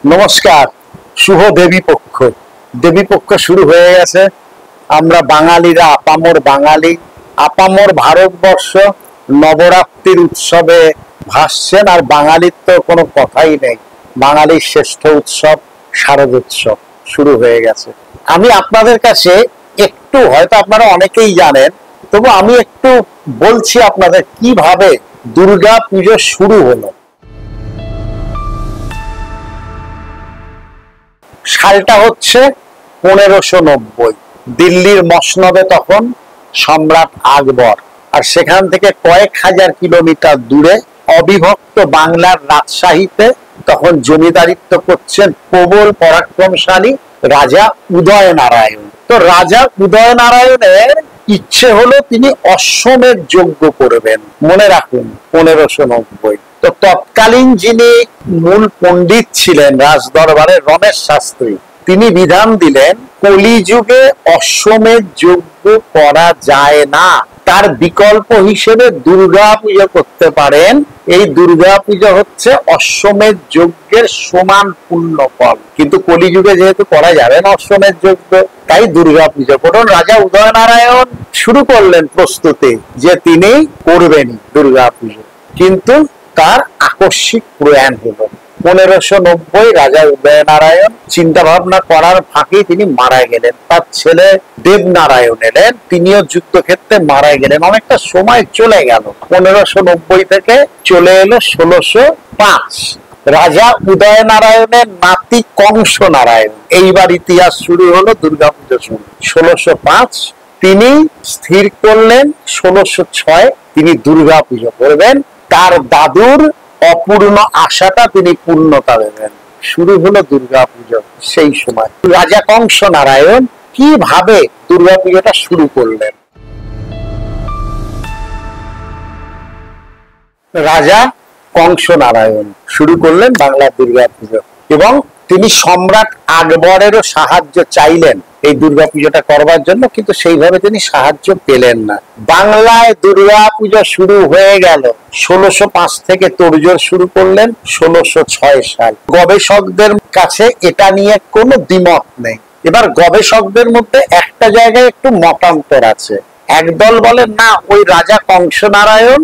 নমস্কার। শুভ দেবীপক্ষ। দেবীপক্ষ শুরু হয়ে গেছে। আমরা বাঙালিরা আপামর বাঙালি, আপামর ভারতবর্ষ নবরাত্রির উৎসবে ভাসছেন। আর বাঙালির তো কোনো কথাই নেই। বাঙালির শ্রেষ্ঠ উৎসব শারদোৎসব শুরু হয়ে গেছে। আমি আপনাদের কাছে একটু, হয়তো আপনারা অনেকেই জানেন, তবু আমি একটু বলছি আপনাদের কিভাবে দুর্গা পুজো শুরু হলো। সালটা হচ্ছে 1590। দিল্লির মসনদে তখন সম্রাট আকবর, আর সেখান থেকে কয়েক হাজার কিলোমিটার দূরে অবিভক্ত বাংলার রাজশাহীতে তখন জমিদারিত্ব করছেন প্রবল পরাক্রমশালী রাজা উদয়নারায়ণ। তো রাজা উদয়নারায়ণের ইচ্ছে হলো তিনি অশ্বমেধ যজ্ঞ করবেন। মনে রাখুন 1590। তো তৎকালীন যিনি মূল পণ্ডিত ছিলেন রাজদরবারের, রমেশ শাস্ত্রী, তিনি বিধান দিলেন কলিযুগে অশ্বমেধ যজ্ঞ করা যায় না, তার বিকল্প হিসেবে দুর্গা পুজো করতে পারেন। এই দুর্গা পুজো হচ্ছে অশ্বমেধ যজ্ঞের সমান পুণ্য ফল, কিন্তু কলিযুগে যেহেতু করা যাবে না অশ্বমেধ যজ্ঞ, তাই দুর্গা পুজো করুন। রাজা উদয়নারায়ণ শুরু করলেন প্রস্তুতি যে তিনি করবেনই দুর্গা পুজো, কিন্তু তার আকস্মিক প্রয়াণ হলো 1590। রাজা উদয়নারায়ণ চিন্তা ভাবনা করার ফাঁকেই তিনি মারা গেলেন। তার ছেলে দেবনারায়ণ এলেন, তিনিও যুদ্ধক্ষেত্রে মারা গেলেন। অনেকটা সময় চলে গেল, 1590 থেকে চলে এলো 1605। রাজা উদয়নারায়ণের নাতি কংস নারায়ণ, এইবার ইতিহাস শুরু হলো দুর্গাপুজো শুরু 1605। তিনি স্থির করলেন 1606 তিনি দুর্গা পুজো করবেন। তার দাদুর অপূর্ণ আশাটা তিনি পূর্ণতা দেবেন। শুরু হলো দুর্গা পুজো। সেই সময় রাজা কংস নারায়ণ কিভাবে দুর্গা পুজোটা শুরু করলেন। রাজা কংস নারায়ণ শুরু করলেন বাংলার দুর্গা পুজো, এবং তিনি সম্রাট আকবরেরও সাহায্য চাইলেন এই দুর্গা পুজোটা করবার জন্য, কিন্তু সেইভাবে তিনি সাহায্য পেলেন না। বাংলায় দুর্গা পুজো শুরু হয়ে গেল 1605 থেকে তোড়জোড় শুরু করলেন 1606 সাল। গবেষকদের কাছে এটা নিয়ে কোনো দ্বিমত নেই। এবার গবেষকদের মধ্যে একটা জায়গায় একটু মতান্তর আছে। একদল বলেন না, ওই রাজা কংস নারায়ণ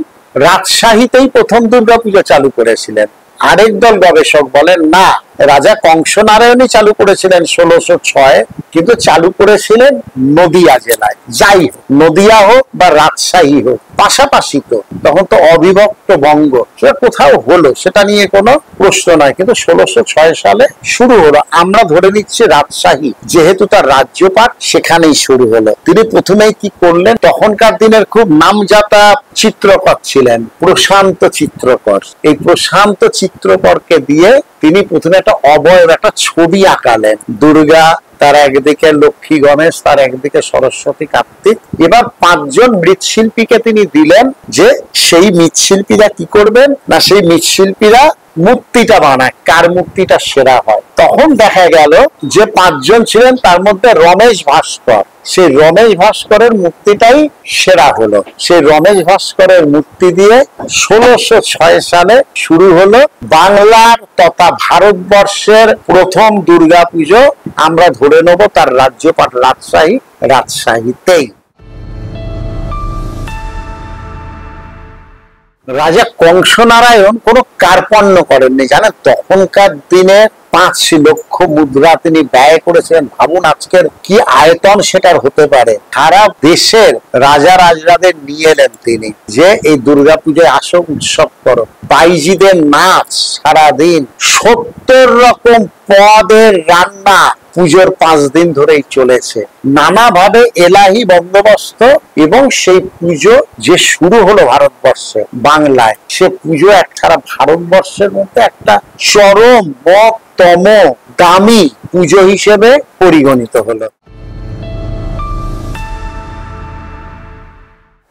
রাজশাহীতেই প্রথম দুর্গা পুজো চালু করেছিলেন। আরেক দল গবেষক বলেন না, রাজা কংস নারায়ণই চালু করেছিলেন 1606, কিন্তু চালু করেছিলেন নদিয়া জেলায়। যাই হোক, নদিয়া হোক বা রাজশাহী হোক, পাশাপাশি তো, তখন তো অবিভক্ত বঙ্গ, সেটা কোথাও হলো, সেটা নিয়ে কোনো প্রশ্ন নয়। কিন্তু 1606 সালে শুরু হলো। আমরা ধরে নিচ্ছি রাজশাহী, যেহেতু তার রাজ্যপাট সেখানেই শুরু হলো। তিনি প্রথমেই কি করলেন, তখনকার দিনের খুব নামজাতা চিত্রকর ছিলেন প্রশান্ত চিত্রকর। এই প্রশান্ত চিত্রকরকে দিয়ে তিনি প্রথমে একটা অবয়ব, একটা ছবি আঁকালেন। দুর্গা, তার একদিকে লক্ষ্মী গণেশ, তার একদিকে সরস্বতী কার্তিক। এবার 5 জন মৃৎশিল্পীকে তিনি দিলেন যে সেই মৃৎশিল্পীরা কি করবেন না, সেই মৃৎশিল্পীরা মূর্তিটা বানায়, কার মূর্তিটা সেরা হয়। তখন দেখা গেল যে 5 জন ছিলেন, তার মধ্যে রমেশ ভাস্কর, সেই রমেশ ভাস্করের মূর্তিটাই সেরা হলো। সেই রমেশ ভাস্করের মূর্তি দিয়ে 1606 সালে শুরু হলো বাংলার তথা ভারতবর্ষের প্রথম দুর্গা পুজো। আমরা ধরে নেব তার রাজ্যপাট রাজশাহী, রাজশাহীতেই। রাজা কংস নারায়ণ কোনো কার্পণ্য করেননি, জানেন। তখনকার দিনে 5 লক্ষ মুদ্রা তিনি ব্যয় করেছিলেন। ভাবুন আজকের কি আয়তন সেটার হতে পারে। সারা দেশের রাজা রাজরাদের নিয়ে এলেন তিনি, যে এই দুর্গা পুজোয় আসো, উৎসব করো। বাইজিদের নাচ সারাদিন, 70 রকম পদের রান্না পুজোর 5 দিন ধরেই চলেছে। নানাভাবে এলাহি বন্দোবস্ত, এবং সেই পুজো যে শুরু হলো ভারতবর্ষে বাংলায়, সে পুজো সারা ভারতবর্ষের মধ্যে একটা চরম তম দামি পুজো হিসেবে পরিগণিত হলো।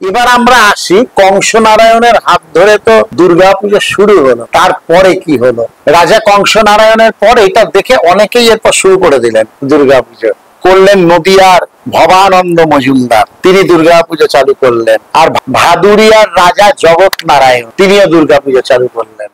এবার আমরা আসি, কংস নারায়ণের হাত ধরে তো দুর্গা পুজো শুরু হলো। তারপরে কি হলো, রাজা কংস নারায়ণের পর এটা দেখে অনেকেই এরপর শুরু করে দিলেন দুর্গা পুজো। করলেন নদিয়ার ভবানন্দ মজুমদার, তিনি দুর্গা পুজো চালু করলেন। আর ভাদুরিয়ার রাজা জগৎ নারায়ণ, তিনিও দুর্গা পুজো চালু করলেন।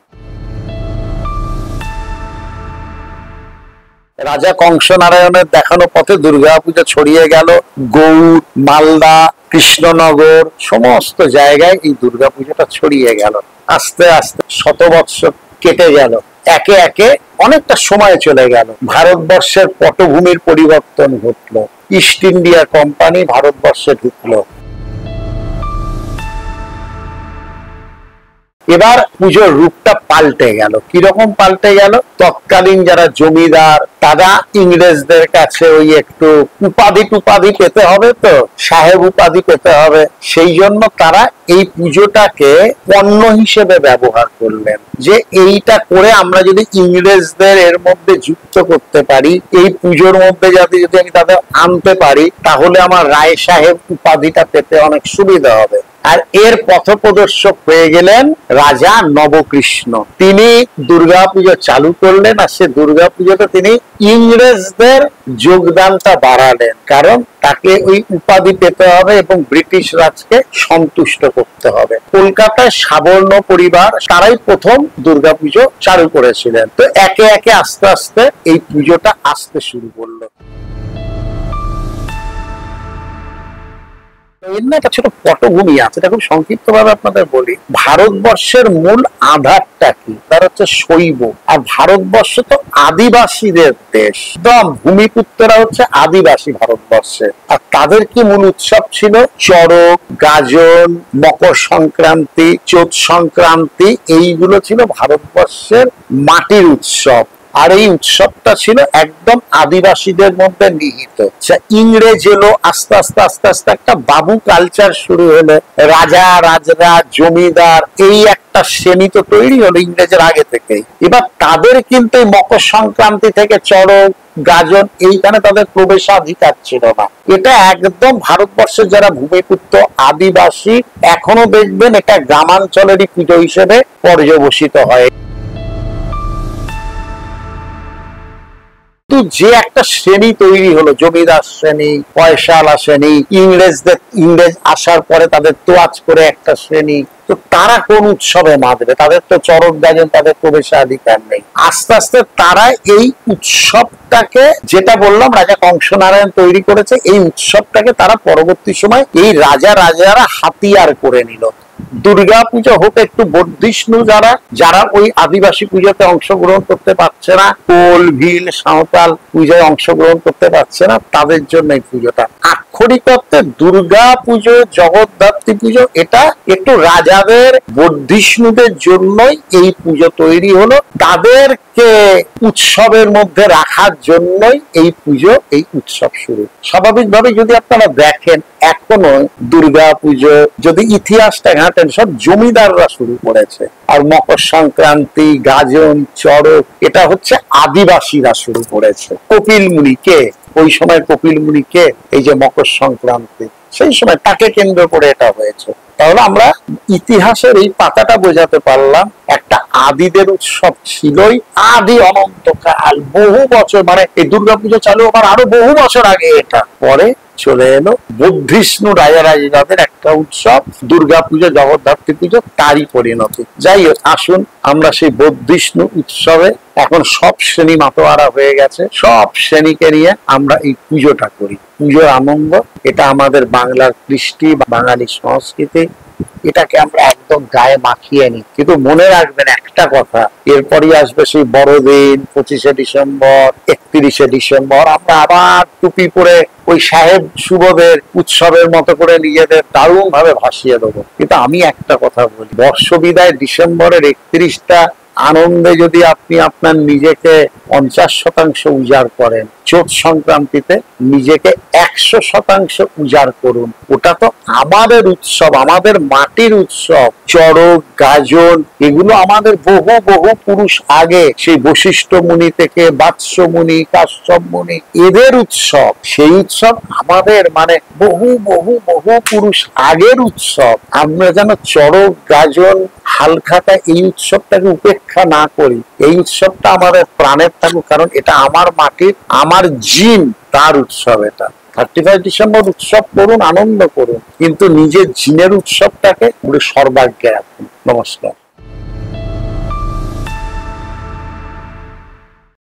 রাজা কংস নারায়ণের দেখানো পথে দুর্গাপূজা ছড়িয়ে গেল। গৌড়, মালদা, কৃষ্ণনগর সমস্ত জায়গায় এই দুর্গাপূজাটা ছড়িয়ে গেল। আস্তে আস্তে শত বৎসর কেটে গেল, একে একে অনেকটা সময় চলে গেল। ভারতবর্ষের পটভূমির পরিবর্তন ঘটলো, ইস্ট ইন্ডিয়া কোম্পানি ভারতবর্ষে ঢুকলো। এবার পুজোর রূপটা পাল্টে গেল। কিরকম পাল্টে গেল? তৎকালীন যারা জমিদার তারা ইংরেজদের কাছে ওই একটু উপাধি পেতে হবে, তো সাহেব উপাধি পেতে হবে, সেই জন্য তারা এই পুজোটাকে পণ্য হিসেবে ব্যবহার করলেন, যে এইটা করে আমরা যদি ইংরেজদের এর মধ্যে যুক্ত করতে পারি, এই পুজোর মধ্যে যদি আমি তাদের আনতে পারি, তাহলে আমার রায় সাহেব উপাধিটা পেতে অনেক সুবিধা হবে। আর এর পথপ্রদর্শক হয়ে গেলেন রাজা নবকৃষ্ণ। তিনি দুর্গাপুজো চালু করলেন, আর সে দুর্গাপুজোতে তিনি ইংরেজদের যোগদানটা বাড়ালেন, কারণ তাকে ওই উপাধি পেতে হবে এবং ব্রিটিশ রাজকে সন্তুষ্ট করতে হবে। কলকাতায় সাবর্ণ পরিবার তারাই প্রথম দুর্গাপুজো চালু করেছিলেন। তো একে একে আস্তে আস্তে এই পুজোটা আসতে শুরু করলো। এর না একটা ছোট পটভূমি আছে, এটা খুব সংক্ষিপ্ত ভাবে আপনাদের বলি। ভারতবর্ষের মূল আধারটা কি? তার হচ্ছে শৈব। আর ভারতবর্ষ তো আদিবাসীদের দেশ, একদম ভূমিপুত্ররা হচ্ছে আদিবাসী ভারতবর্ষে। আর তাদের কি মূল উৎসব ছিল? চড়ক, গাজন, মকর সংক্রান্তি, চোত সংক্রান্তি, এইগুলো ছিল ভারতবর্ষের মাটির উৎসব। আর এই উৎসবটা ছিল একদম আদিবাসীদের মধ্যে নিহিত। ইংরেজ এলো, আস্তে আস্তে আস্তে আস্তে একটা বাবু কালচার শুরু হলো। রাজা, রাজরা, জমিদার, এই একটা শ্রেণী তো তৈরি হলো ইংরেজের আগে থেকেই। এবার তাদের কিন্তু মকর সংক্রান্তি থেকে চড়ক, গাজন, এইখানে তাদের প্রবেশাধিকার ছিল না। এটা একদম ভারতবর্ষের যারা ভূমিপুত্র আদিবাসী, এখনো দেখবেন এটা গ্রামাঞ্চলেরই পুজো হিসেবে পর্যবসিত হয়। যে একটা শ্রেণী তৈরি হলো, জমিদার শ্রেণী, পয়সাওয়ালা শ্রেণী, ইংরেজ আসার পরে তাদের তোয়াজ করে একটা শ্রেণী, তো তারা কোন উৎসবে মাতবে? তাদের তো চড়ক গাজন, তাদের প্রবেশাধিকার নেই। আস্তে আস্তে তারা এই উৎসবটাকে, যেটা বললাম রাজা কংস নারায়ণ তৈরি করেছে, এই উৎসবটাকে তারা পরবর্তী সময় এই রাজারা হাতিয়ার করে নিল। দুর্গা পুজো হোক একটু বর্ধিষ্ণু যারা ওই আদিবাসী পুজোতে অংশগ্রহণ করতে পারছে না, কোল, ভিল, সাঁওতাল পুজোয় অংশগ্রহণ করতে পারছে না, তাদের জন্য এই পুজোটা। আক্ষরিক অর্থে দুর্গা পুজো, জগদ্ধাত্রী পুজো, এটা একটু রাজাদের, বর্ধিষ্ণুদের জন্যই এই পুজো তৈরি হলো। তাদেরকে উৎসবের মধ্যে রাখার জন্যই এই পুজো, এই উৎসব শুরু। স্বাভাবিকভাবে যদি আপনারা দেখেন, এখনো দুর্গা পুজো যদি ইতিহাসটা ঘাটেন, সব জমিদাররা শুরু করেছে। আর মকর সংক্রান্তি, গাজন, চড়ক, এটা হচ্ছে আদিবাসীরা শুরু করেছে। কপিল মুনি কে? ওই সময় কপিল মুনি কে? এই যে মকর সংক্রান্তি, সেই সময় তাকে কেন্দ্র করে এটা হয়েছে। তাহলে আমরা ইতিহাসের এই পাতাটা বোঝাতে পারলাম, একটা আদিদের উৎসব ছিলই, আদি অনন্তকাল, বহু বছর, মানে এই দুর্গাপুজো চালু হবার আরো বহু বছর আগে এটা। পরে চলে এলো বর্ধিষ্ণু রাজাদের একটা উৎসব, দুর্গাপুজো, জগদ্ধাত্রী পুজো, তারই পরিণতি। যাই হোক, আসুন আমরা সেই বর্ধিষ্ণু উৎসবে, এখন সব শ্রেণী মাতোয়ারা হয়ে গেছে, সব শ্রেণীকে নিয়ে আমরা এই পুজোটা করি। পুজোর আনন্দ, এটা আমাদের বাংলার কৃষ্টি, বাঙালি সংস্কৃতি, এটাকে আমরা একদম গায়ে মাখিয়ে নিই। কিন্তু মনে রাখবেন একটা কথা, এরপরই আসবে সেই বড়দিন, 25শে ডিসেম্বর, 31শে ডিসেম্বর, আমরা আবার টুপি পরে ওই সাহেব সুবোধের উৎসবের মতো করে নিজেদের দারুণ ভাবে ভাসিয়ে দেবো। কিন্তু আমি একটা কথা বলি, বর্ষ বিদায় ডিসেম্বরের 31টা আনন্দে যদি আপনি আপনার নিজেকে 50% উজাড় করেন, চোত সংক্রান্তিতে নিজেকে 100% উজাড় করুন। ওটা তো আমাদের উৎসব, আমাদের মাটির উৎসব। চড়ক, গাজন, এগুলো আমাদের বহু বহু পুরুষ আগে, সেই বশিষ্ঠ মুনি থেকে বাৎস মুনি, কাশ্যপ মুনি, এদের উৎসব। সেই উৎসব আমাদের, মানে বহু বহু বহু পুরুষ আগের উৎসব। আমরা যেন চড়ক, গাজন, হালখাতা, এই উৎসবটাকে উপেক্ষা না করি। এই উৎসবটা আমাদের প্রাণের থাকুক, কারণ এটা আমার মাটির, আমার জিন, তার উৎসব। এটা 31 ডিসেম্বর উৎসব করুন, আনন্দ করুন, কিন্তু নিজের জিনের উৎসবটাকে পুরো সর্বাগ্যে রাখুন। নমস্কার।